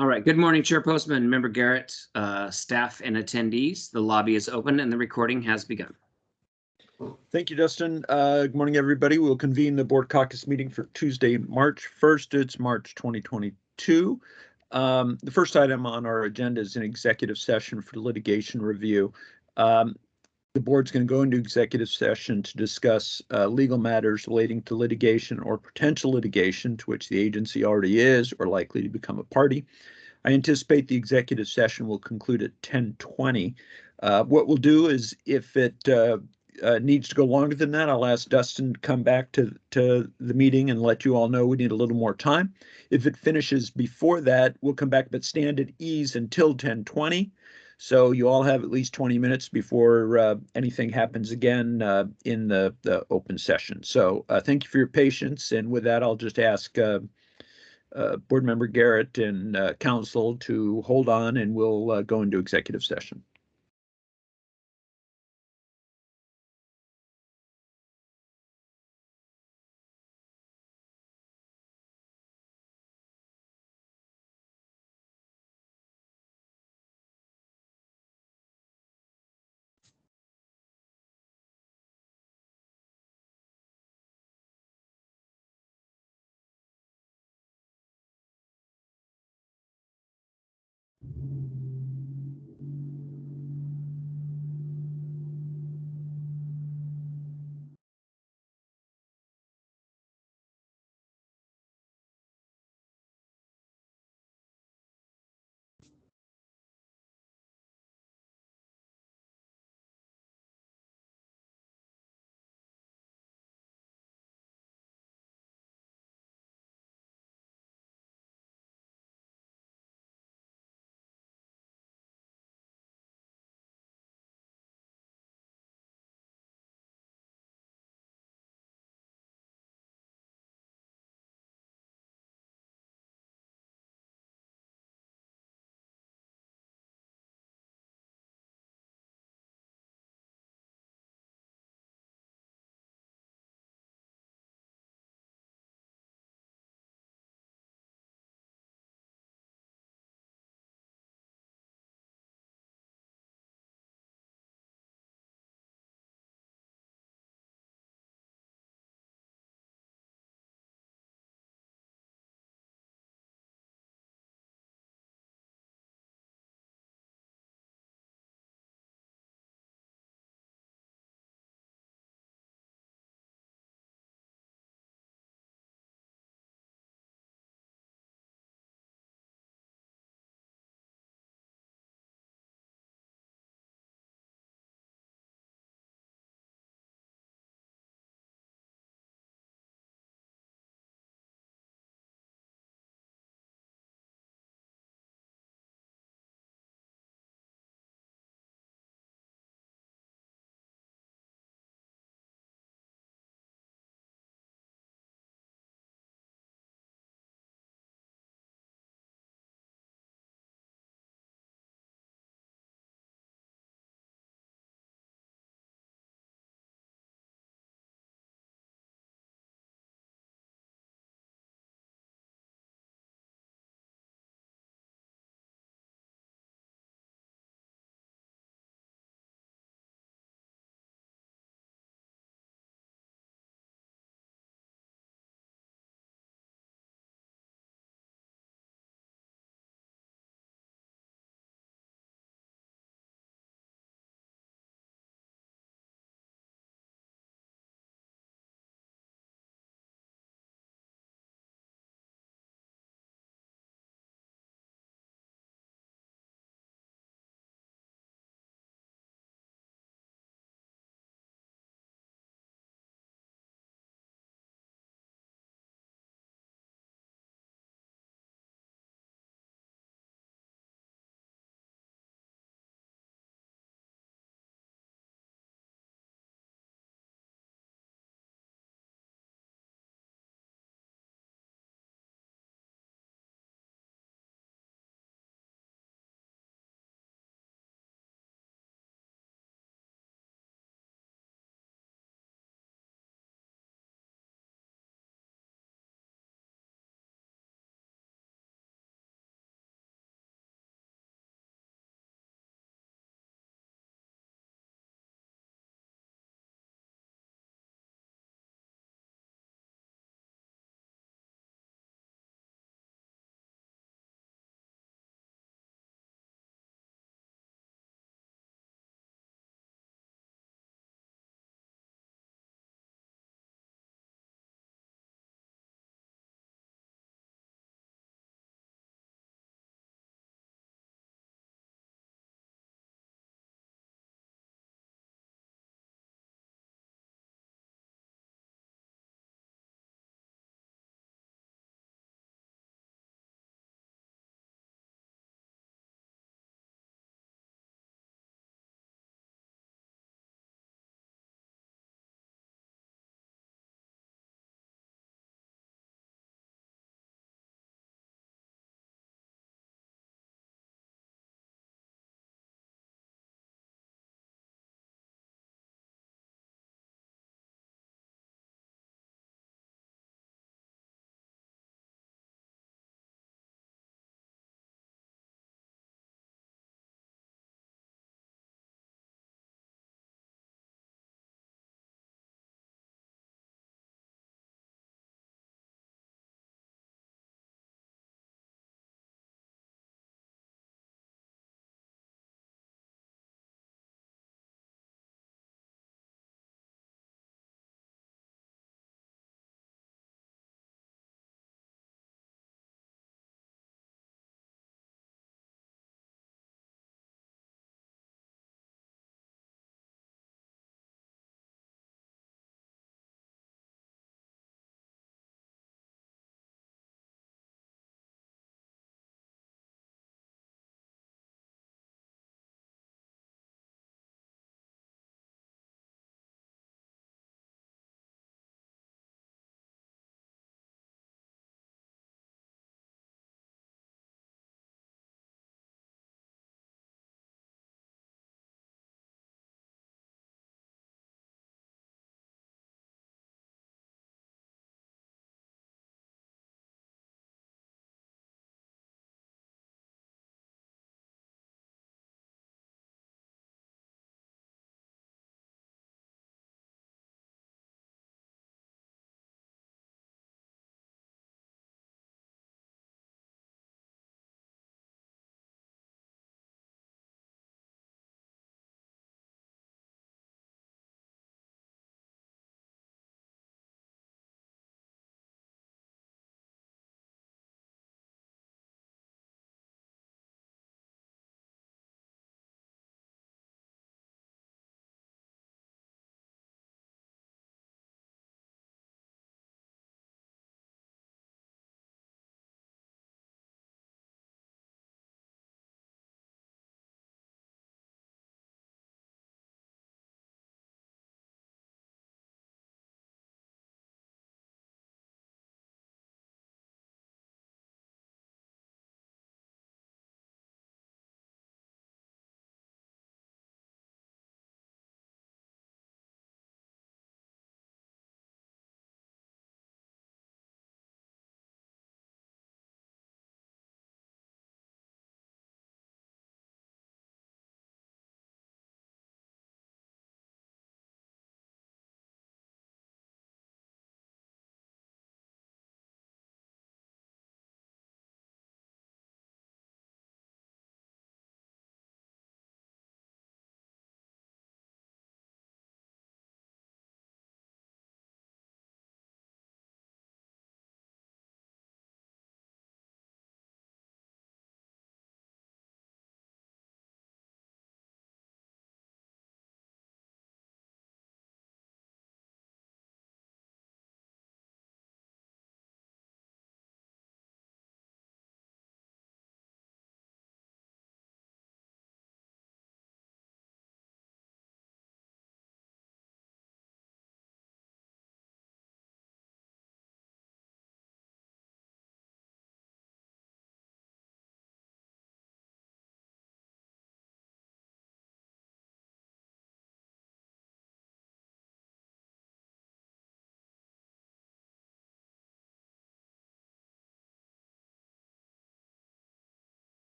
All right. Good morning, Chairperson, Member Garrett, staff, and attendees. The lobby is open and the recording has begun. Thank you, Dustin. Good morning, everybody. We'll convene the Board Caucus meeting for Tuesday, March 1st. It's March 2022. The first item on our agenda is an executive session for litigation review. The board's going to go into executive session to discuss legal matters relating to litigation or potential litigation to which the agency already is or likely to become a party. I anticipate the executive session will conclude at 10:20. What we'll do is, if it needs to go longer than that, I'll ask Dustin to come back to the meeting and let you all know we need a little more time. If it finishes before that, we'll come back, but stand at ease until 10:20. So you all have at least 20 minutes before anything happens again in the open session. So thank you for your patience. And with that, I'll just ask Board Member Garrett and Council to hold on, and we'll go into executive session.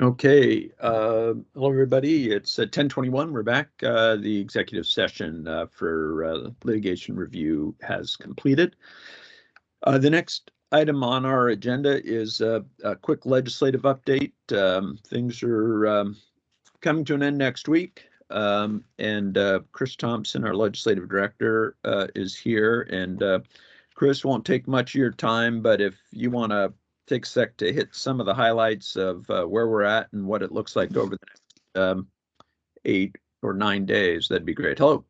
Okay, hello everybody. It's 10:21. We're back. The executive session for litigation review has completed. The next item on our agenda is a quick legislative update. Things are coming to an end next week. And Chris Thompson, our legislative director, is here. And Chris, won't take much of your time, but if you want to take a sec to hit some of the highlights of where we're at and what it looks like over the next 8 or 9 days, that'd be great. Hello.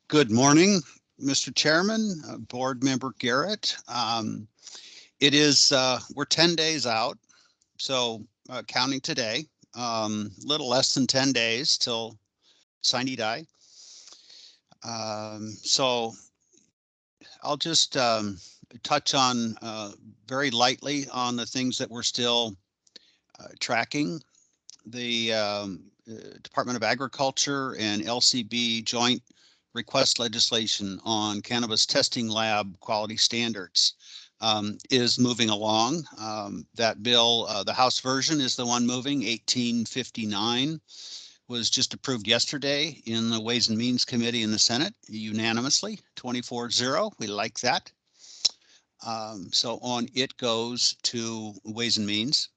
Good morning, Mr. Chairman, Board Member Garrett. It is, we're 10 days out, so counting today, little less than 10 days till sine die. So I'll just touch on very lightly on the things that we're still tracking. The Department of Agriculture and LCB joint request legislation on cannabis testing lab quality standards is moving along. That bill, the House version is the one moving. 1859 was just approved yesterday in the Ways and Means Committee in the Senate unanimously, 24-0. We like that. So on it goes to Ways and Means.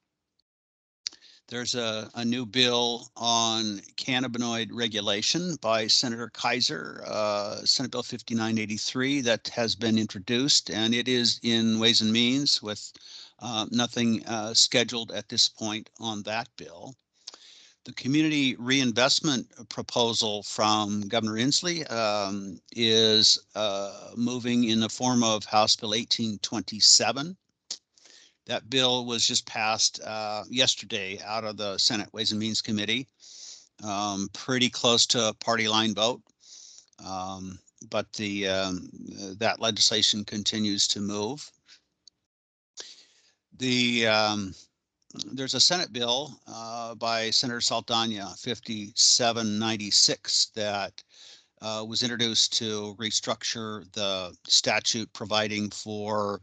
There's a new bill on cannabinoid regulation by Senator Kaiser, Senate Bill 5983, that has been introduced, and it is in Ways and Means with nothing scheduled at this point on that bill. The community reinvestment proposal from Governor Inslee is moving in the form of House Bill 1827. That bill was just passed yesterday out of the Senate Ways and Means Committee. Pretty close to a party line vote, but that legislation continues to move. There's a Senate bill by Senator Saldana, 5796, that was introduced to restructure the statute providing for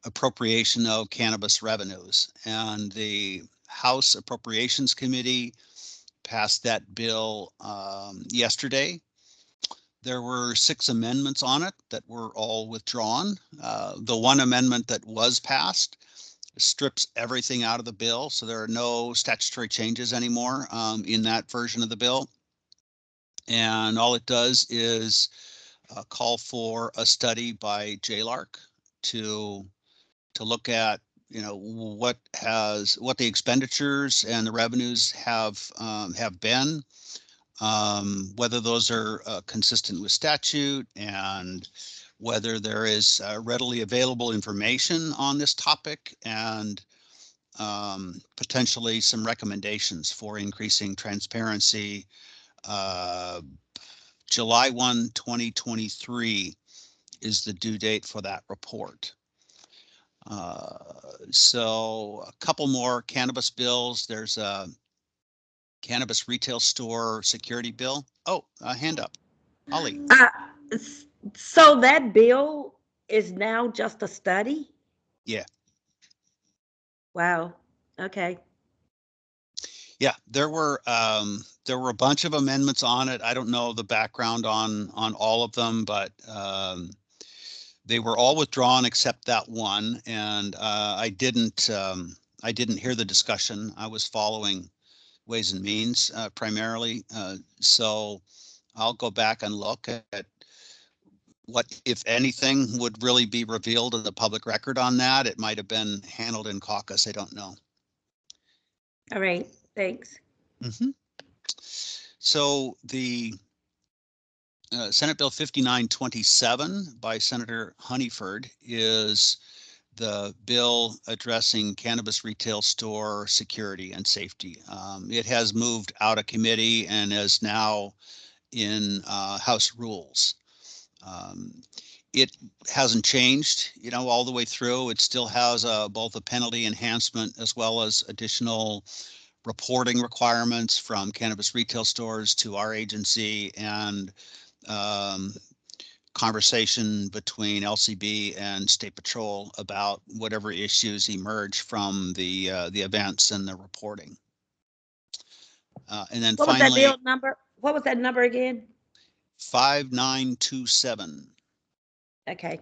appropriation of cannabis revenues, and the House Appropriations Committee passed that bill yesterday. There were 6 amendments on it that were all withdrawn. The one amendment that was passed strips everything out of the bill, so there are no statutory changes anymore in that version of the bill. And all it does is call for a study by JLARC to look at, what the expenditures and the revenues have been, whether those are consistent with statute, and whether there is readily available information on this topic, and potentially some recommendations for increasing transparency. July 1, 2023 is the due date for that report. So a couple more cannabis bills. There's a cannabis retail store security bill. Oh, a hand up. Ollie. So that bill is now just a study? Yeah. Wow. Okay. Yeah, there were a bunch of amendments on it. I don't know the background on all of them, but they were all withdrawn except that one, and I didn't hear the discussion. I was following Ways and Means primarily, so I'll go back and look at what, if anything, would really be revealed in the public record on that. It might have been handled in caucus. I don't know. All right. Thanks. Mm-hmm. So the Senate Bill 5927 by Senator Honeyford is the bill addressing cannabis retail store security and safety. It has moved out of committee and is now in House Rules. It hasn't changed, all the way through. It still has both a penalty enhancement as well as additional reporting requirements from cannabis retail stores to our agency, and conversation between LCB and State Patrol about whatever issues emerge from the events and the reporting. And then What was that finally, bill number? What was that number again? 5927. Okay.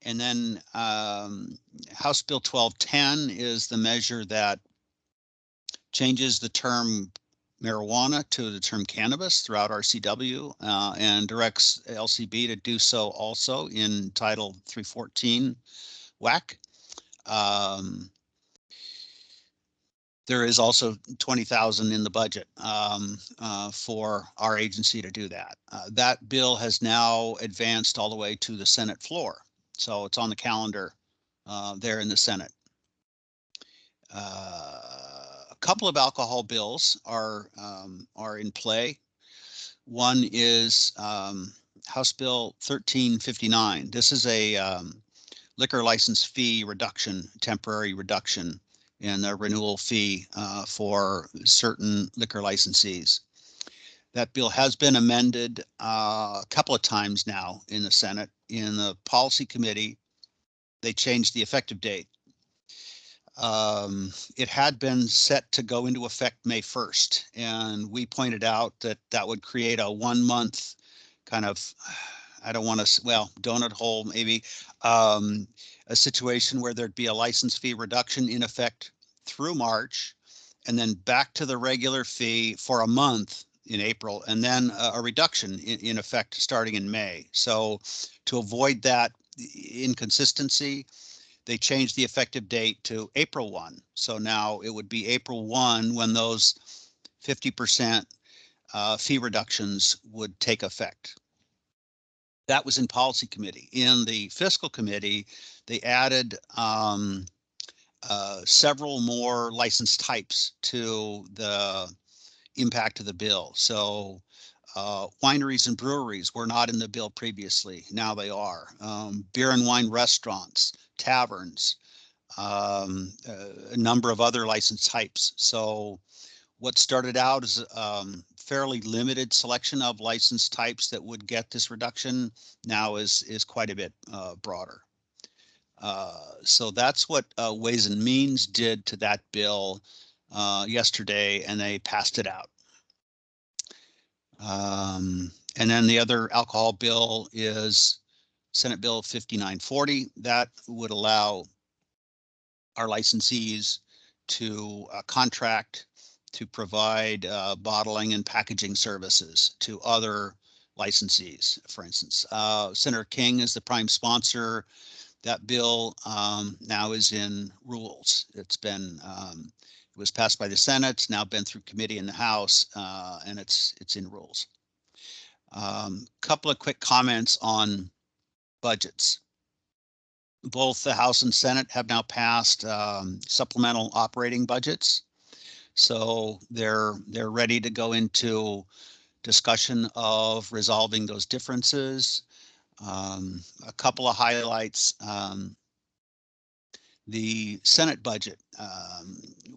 And then House Bill 1210 is the measure that changes the term marijuana to the term cannabis throughout RCW and directs LCB to do so also in Title 314 WAC. There is also 20,000 in the budget for our agency to do that. That bill has now advanced all the way to the Senate floor. So it's on the calendar there in the Senate. A couple of alcohol bills are in play. One is House Bill 1359. This is a liquor license fee reduction, temporary reduction in the renewal fee for certain liquor licensees. That bill has been amended a couple of times now in the Senate. In the Policy Committee, they changed the effective date. It had been set to go into effect May 1st, and we pointed out that that would create a 1 month kind of, I don't want to, well, donut hole maybe, a situation where there'd be a license fee reduction in effect through March, and then back to the regular fee for a month in April, and then a reduction in effect starting in May. So to avoid that inconsistency, they changed the effective date to April 1. So now it would be April 1 when those 50% fee reductions would take effect. That was in Policy Committee. In the Fiscal Committee, they added several more license types to the impact of the bill. So wineries and breweries were not in the bill previously. Now they are. Beer and wine restaurants, taverns, a number of other license types. So what started out as fairly limited selection of license types that would get this reduction now is quite a bit broader. So that's what Ways and Means did to that bill yesterday, and they passed it out. And then the other alcohol bill is Senate Bill 5940. That would allow our licensees to contract to provide bottling and packaging services to other licensees. For instance, Senator King is the prime sponsor. That bill now is in rules. It's been it was passed by the Senate, it's now been through committee in the House, and it's in rules. Couple of quick comments on budgets. Both the House and Senate have now passed supplemental operating budgets. So they're ready to go into discussion of resolving those differences. A couple of highlights. The Senate budget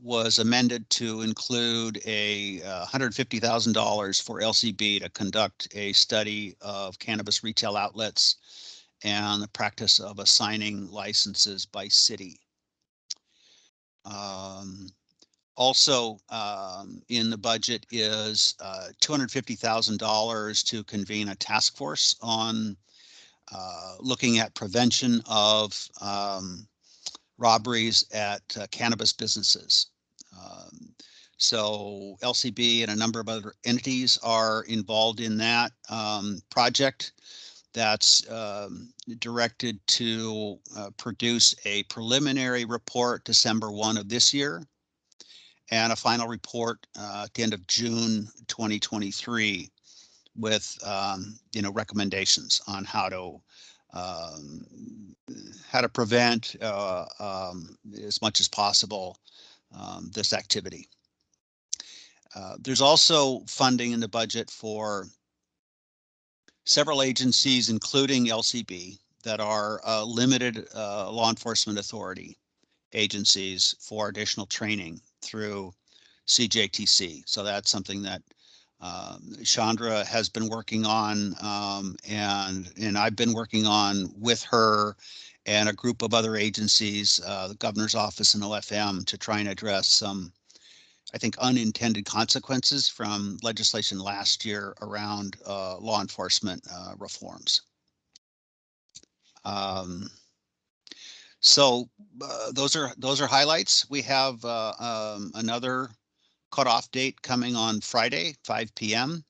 was amended to include a $150,000 for LCB to conduct a study of cannabis retail outlets and the practice of assigning licenses by city. Also in the budget is $250,000 to convene a task force on looking at prevention of robberies at cannabis businesses. So LCB and a number of other entities are involved in that project. That's directed to produce a preliminary report December 1 of this year and a final report at the end of June 2023 with recommendations on how to prevent as much as possible this activity. There's also funding in the budget for several agencies, including LCB, that are limited law enforcement authority agencies for additional training through CJTC. So that's something that Chandra has been working on, and I've been working on with her and a group of other agencies, the governor's office and OFM, to try and address some, I think, unintended consequences from legislation last year around law enforcement reforms. So those are highlights. We have another cutoff date coming on Friday, 5 p.m.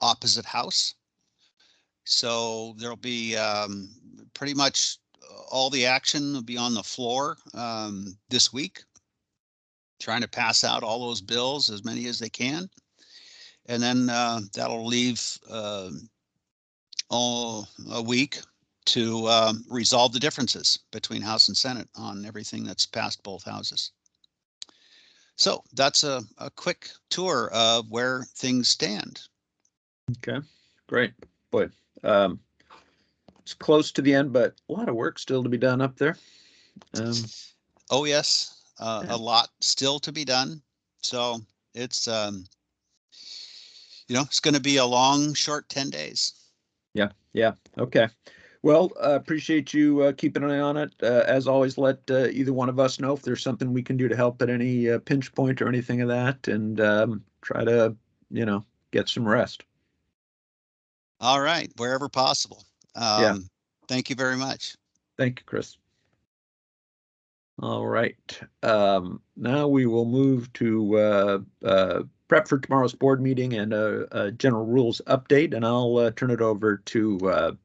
opposite house. So there'll be pretty much all the action will be on the floor this week, trying to pass out all those bills, as many as they can. And then that'll leave all a week to resolve the differences between House and Senate on everything that's passed both houses. So that's a quick tour of where things stand. Okay, great. Boy, it's close to the end, but a lot of work still to be done up there. Oh yes, Yeah. a lot still to be done. So it's it's going to be a long, short 10 days. Yeah. Okay. Well, appreciate you keeping an eye on it. As always, let either one of us know if there's something we can do to help at any pinch point or anything of that, and try to, get some rest. All right, wherever possible. Yeah. Thank you very much. Thank you, Chris. All right. Now we will move to prep for tomorrow's board meeting and a general rules update, and I'll turn it over to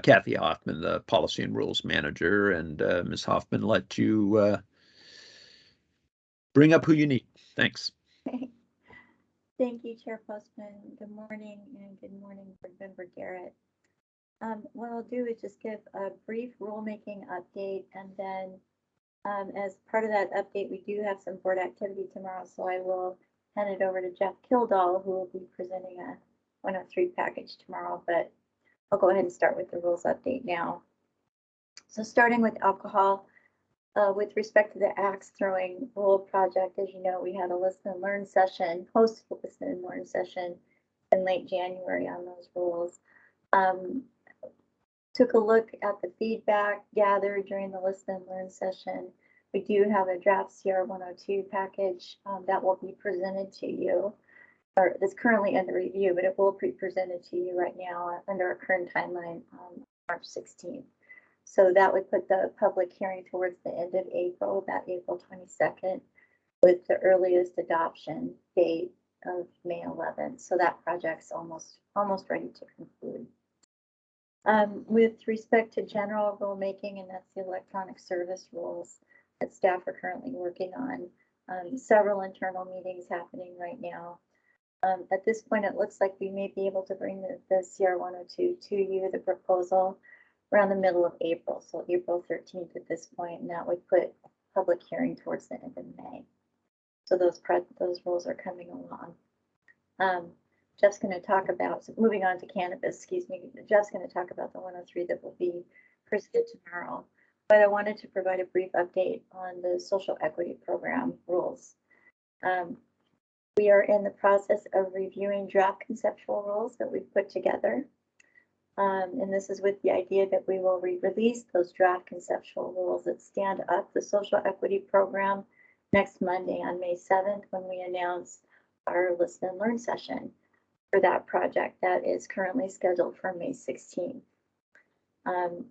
Kathy Hoffman, the Policy and Rules Manager, and Ms. Hoffman, let you bring up who you need. Thanks. Thank you, Chair Postman. Good morning, and good morning, Board Member Garrett. What I'll do is just give a brief rulemaking update, and then as part of that update, we do have some board activity tomorrow, so I will hand it over to Jeff Kildall, who will be presenting a 103 package tomorrow, but I'll go ahead and start with the rules update now. So starting with alcohol, with respect to the axe throwing rule project, as you know, we had a listen and learn session, hosted a listen and learn session in late January on those rules. Took a look at the feedback gathered during the listen and learn session. We do have a draft CR 102 package that will be presented to you, or that's currently under review, but it will be presented to you right now under our current timeline on March 16th. So that would put the public hearing towards the end of April, about April 22nd, with the earliest adoption date of May 11th. So that project's almost ready to conclude. With respect to general rulemaking, and that's the electronic service rules that staff are currently working on, several internal meetings happening right now. At this point, it looks like we may be able to bring the CR 102 to you, the proposal, around the middle of April, so April 13th at this point, and that would put public hearing towards the end of May. So those rules are coming along. Jeff's going to talk about, so moving on to cannabis, excuse me, Jeff's going to talk about the 103 that will be presented tomorrow, but I wanted to provide a brief update on the social equity program rules. We are in the process of reviewing draft conceptual rules that we've put together. And this is with the idea that we will release those draft conceptual rules that stand up the social equity program next Monday on May 7th, when we announce our listen and learn session for that project that is currently scheduled for May 16th.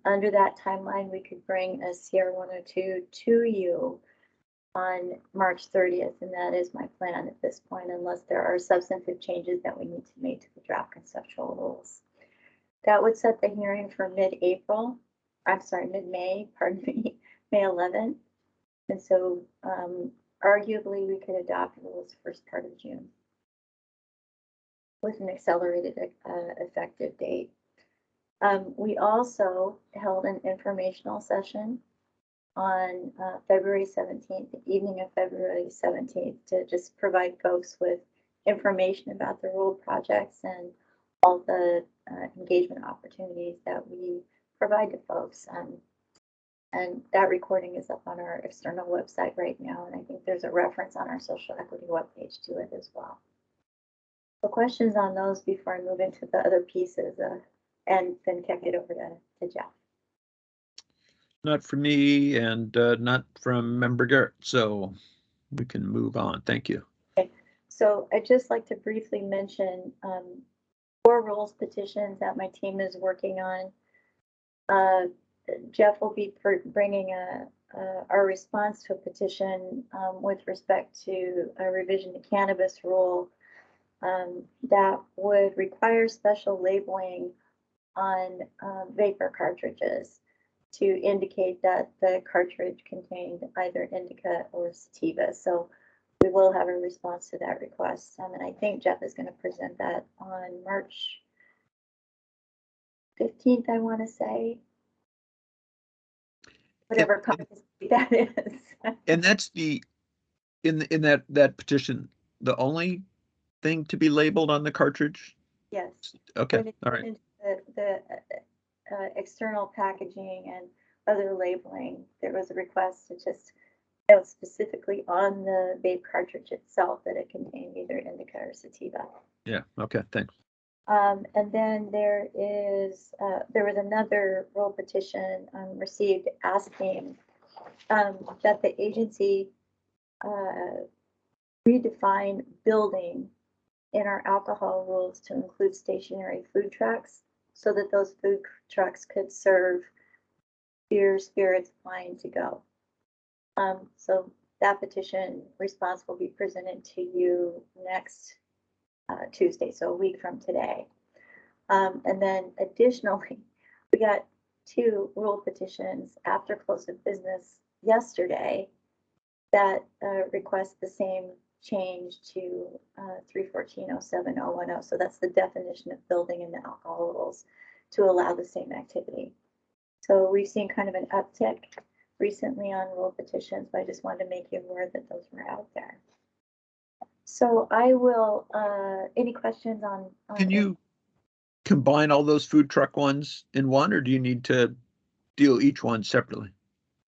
Under that timeline, we could bring a CR 102 to you on March 30th, and that is my plan at this point, unless there are substantive changes that we need to make to the draft conceptual rules. That would set the hearing for mid-May, pardon me, May 11th. And so arguably we could adopt rules first part of June with an accelerated effective date. We also held an informational session on February 17th, the evening of February 17th, to just provide folks with information about the rule projects and all the engagement opportunities that we provide to folks. And that recording is up on our external website right now, and I think there's a reference on our social equity webpage to it as well. So questions on those before I move into the other pieces and then kick it over to Jeff. Not for me and not from Member Garrett, so we can move on. Thank you. Okay. So I'd just like to briefly mention 4 rules petitions that my team is working on. Jeff will be bringing our response to a petition with respect to a revision to cannabis rule that would require special labeling on vapor cartridges to indicate that the cartridge contained either indica or sativa. So we will have a response to that request. And I think Jeff is going to present that on March 15th, I want to say. Whatever Caucus that is. And that's in that petition, the only thing to be labeled on the cartridge? Yes. Okay, all right. The external packaging and other labeling, there was a request to just note specifically on the vape cartridge itself that it contained either indica or sativa. Yeah, okay, thanks. And then there was another rule petition received asking that the agency redefine building in our alcohol rules to include stationary food trucks so that those food trucks could serve beer, spirits, wine to go. So that petition response will be presented to you next Tuesday, so a week from today. And then additionally, we got 2 rule petitions after close of business yesterday that request the same change to 314.07.010. So that's the definition of building in the alcohol rules to allow the same activity. So we've seen kind of an uptick recently on rule petitions, but I just wanted to make you aware that those were out there. So I will, any questions on Can you combine all those food truck ones in one, or do you need to deal each one separately?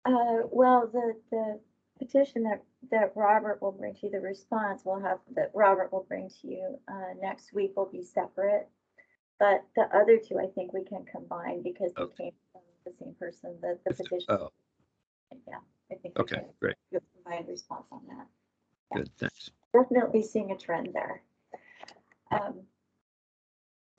Well, the petition that Robert will bring to you, the response that Robert will bring to you next week will be separate. But the other 2, I think we can combine because they came from the same person, the petition. Oh, Yeah, I think we okay, can great. do a combined response on that. Yeah. Good, thanks. Definitely seeing a trend there.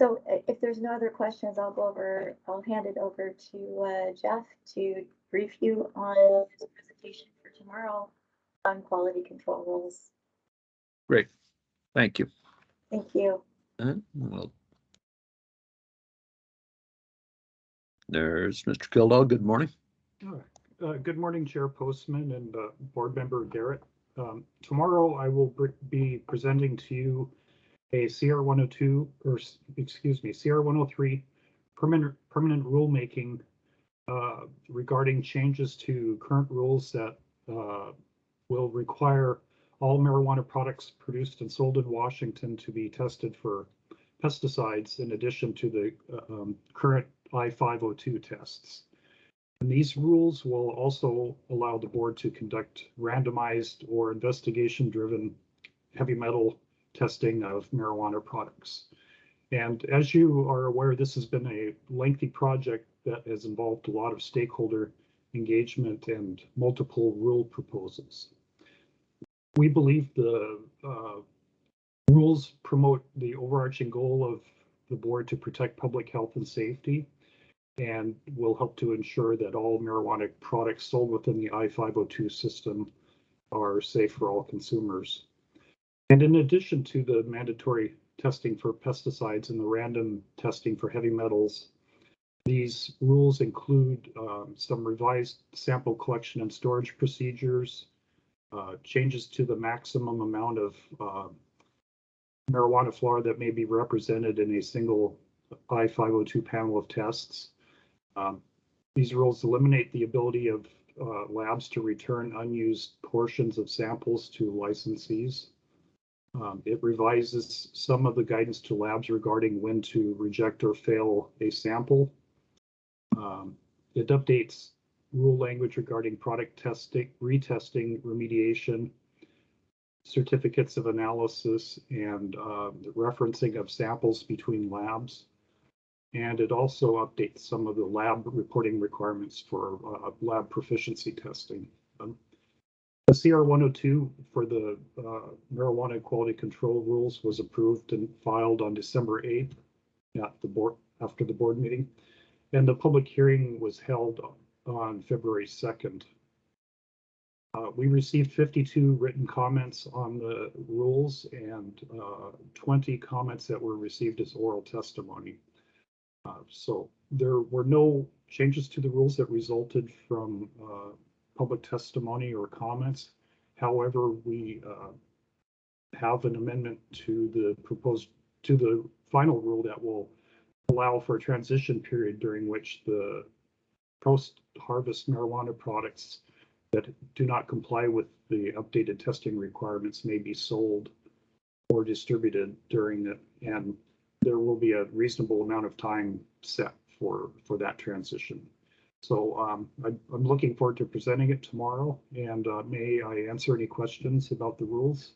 So if there's no other questions, I'll hand it over to Jeff to brief you on his presentation for tomorrow on quality control rules. Great, thank you. Thank you. Well, there's Mr. Kildall. Good morning. All right. Good morning, Chair Postman and Board Member Garrett. Tomorrow I will be presenting to you a CR 102, or excuse me, CR 103 permanent rulemaking regarding changes to current rules that will require all marijuana products produced and sold in Washington to be tested for pesticides in addition to the current I-502 tests. And these rules will also allow the board to conduct randomized or investigation-driven heavy metal testing of marijuana products. And as you are aware, this has been a lengthy project that has involved a lot of stakeholder engagement and multiple rule proposals. We believe the rules promote the overarching goal of the board to protect public health and safety, and will help to ensure that all marijuana products sold within the I-502 system are safe for all consumers. And in addition to the mandatory testing for pesticides and the random testing for heavy metals, these rules include some revised sample collection and storage procedures, changes to the maximum amount of marijuana flower that may be represented in a single I-502 panel of tests. These rules eliminate the ability of labs to return unused portions of samples to licensees. It revises some of the guidance to labs regarding when to reject or fail a sample. It updates rule language regarding product testing, retesting, remediation. certificates of analysis and the referencing of samples between labs. And it also updates some of the lab reporting requirements for lab proficiency testing. The CR 102 for the marijuana quality control rules was approved and filed on December 8th at the board, after the board meeting. And the public hearing was held on February 2nd. We received 52 written comments on the rules and 20 comments that were received as oral testimony. So there were no changes to the rules that resulted from public testimony or comments. However, we have an amendment to the final rule that will allow for a transition period during which the post-harvest marijuana products that do not comply with the updated testing requirements may be sold or distributed during it, and there will be a reasonable amount of time set for that transition. So I'm looking forward to presenting it tomorrow, and may I answer any questions about the rules?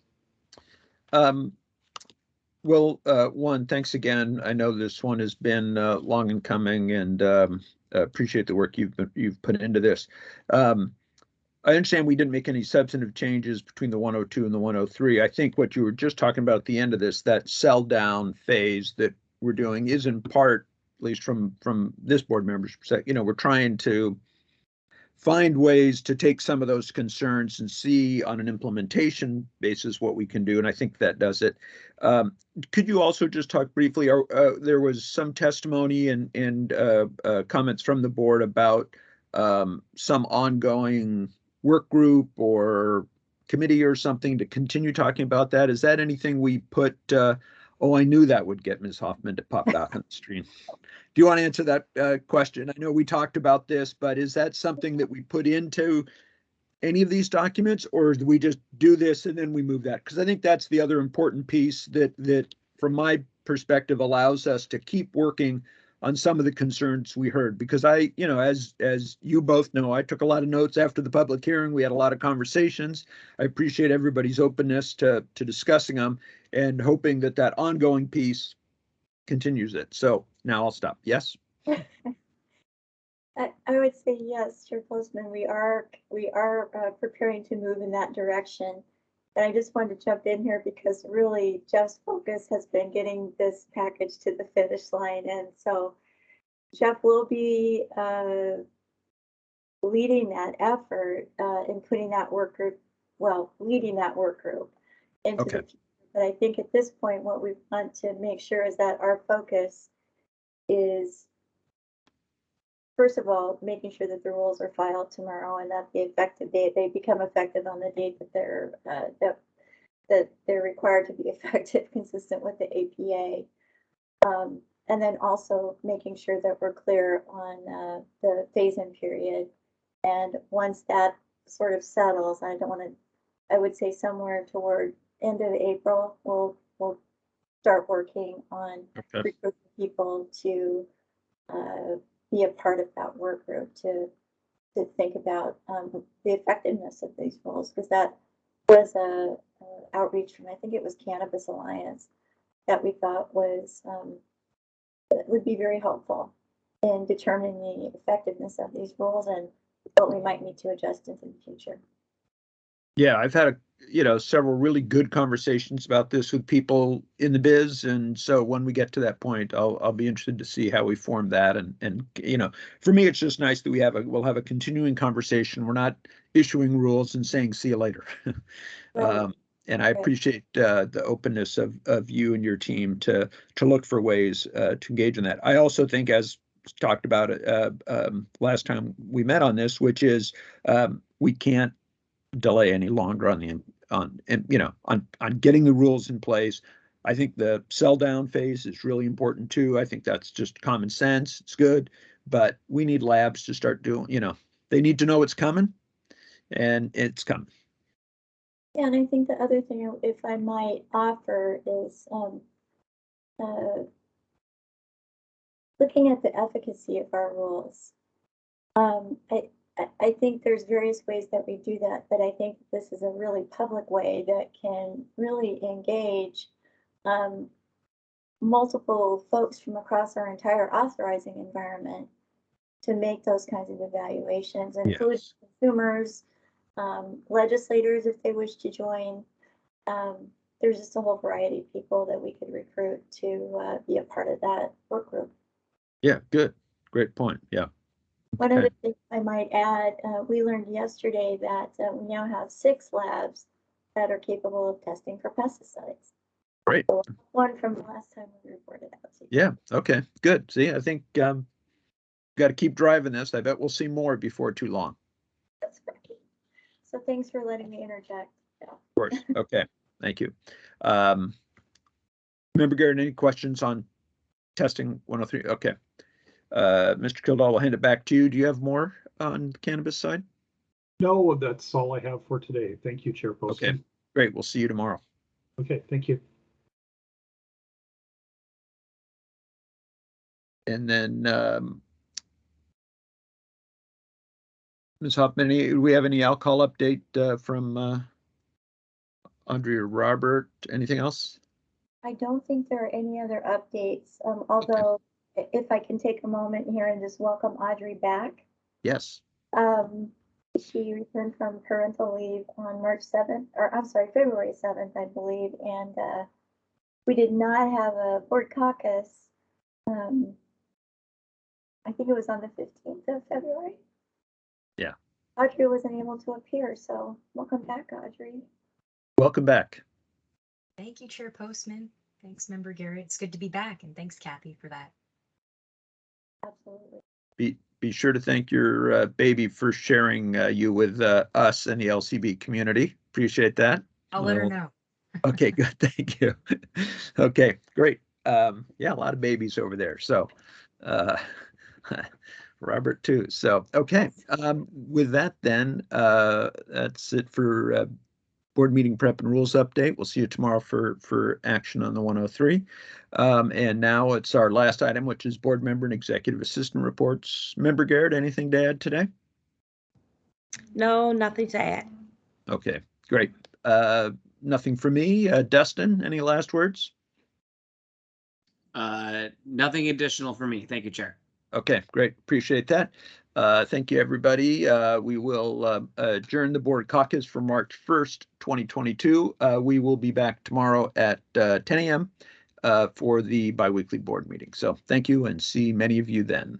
Well, one, thanks again. I know this one has been long in coming, and appreciate the work you've put into this. I understand we didn't make any substantive changes between the 102 and the 103. I think what you were just talking about at the end of this, that sell down phase that we're doing, is in part, at least from this board member's perspective, we're trying to find ways to take some of those concerns and see on an implementation basis what we can do, and I think that does it. Could you also just talk briefly? There was some testimony and comments from the board about some ongoing work group or committee or something to continue talking about that. Is that anything we put? Oh, I knew that would get Ms. Hoffman to pop back on the screen. Do you want to answer that question? I know we talked about this, but is that something that we put into any of these documents, or do we just do this and then we move that? Because I think that's the other important piece that from my perspective allows us to keep working on some of the concerns we heard. Because as you both know, I took a lot of notes after the public hearing. We had a lot of conversations. I appreciate everybody's openness to discussing them and hoping that ongoing piece continues it. So now I'll stop. Yes? I would say yes, Chair Postman. We are preparing to move in that direction. And I just wanted to jump in here because really Jeff's focus has been getting this package to the finish line. And so Jeff will be leading that effort and putting that work group, leading that work group into the future. But I think at this point, what we want to make sure is that our focus is, first of all, making sure that the rules are filed tomorrow and that the effective date, they become effective on the date that they're required to be effective, consistent with the APA. And then also making sure that we're clear on the phase-in period. And once that sort of settles, I would say somewhere toward end of April, we'll start working on recruiting people to be a part of that work group to think about the effectiveness of these rules, because that was a outreach from, I think it was Cannabis Alliance, that we thought was would be very helpful in determining the effectiveness of these rules and what we might need to adjust into the future. Yeah, I've had several really good conversations about this with people in the biz, and so when we get to that point, I'll be interested to see how we form that. And for me, it's just nice that we'll have a continuing conversation. We're not issuing rules and saying see you later. Right. And I appreciate the openness of you and your team to look for ways to engage in that. I also think, as talked about last time we met on this, which is we can't delay any longer on getting the rules in place. I think the sell down phase is really important too. I think that's just common sense. It's good, but we need labs to start doing, they need to know it's coming, and it's coming. Yeah, and I think the other thing, if I might offer, is looking at the efficacy of our rules. I think there's various ways that we do that, but I think this is a really public way that can really engage multiple folks from across our entire authorizing environment to make those kinds of evaluations, include Yes. consumers, legislators if they wish to join. There's just a whole variety of people that we could recruit to be a part of that work group. Yeah, good. Great point. Yeah. One Okay. other thing I might add, we learned yesterday that we now have 6 labs that are capable of testing for pesticides. Great. So one from the last time we reported out. Yeah. Okay. Good. See, I think got to keep driving this. I bet we'll see more before too long. That's right. So thanks for letting me interject. Yeah. Of course. Okay. Thank you. Member Garrett, any questions on testing 103? Okay. Mr. Kildall, will hand it back to you. Do you have more on the cannabis side? No, that's all I have for today. Thank you, Chair Postman. Okay, great. We'll see you tomorrow. Okay, thank you. And then, Ms. Hoffman, do we have any alcohol update from Andrea or Robert? Anything else? I don't think there are any other updates, although if I can take a moment here and just welcome Audrey back. Yes. She returned from parental leave on March 7th, or I'm sorry, February 7th, I believe, and we did not have a board caucus. I think it was on the 15th of February. Yeah. Audrey wasn't able to appear, so welcome back, Audrey. Welcome back. Thank you, Chair Postman. Thanks, Member Garrett. It's good to be back, and thanks, Kathy, for that. Absolutely. Be sure to thank your baby for sharing you with us and the LCB community. Appreciate that. I'll let her know. Okay, good. Thank you. Okay, great. Yeah, a lot of babies over there. So, Robert too. So, okay. With that, then, that's it for board meeting prep and rules update. We'll see you tomorrow for action on the 103. And now it's our last item, which is board member and executive assistant reports. Member Garrett, anything to add today? No, nothing to add. Okay, great. Nothing for me. Dustin, any last words? Nothing additional for me. Thank you, Chair. Okay, great. Appreciate that. Thank you, everybody. We will adjourn the board caucus for March 1st, 2022. We will be back tomorrow at 10 a.m. For the biweekly board meeting. So thank you and see many of you then.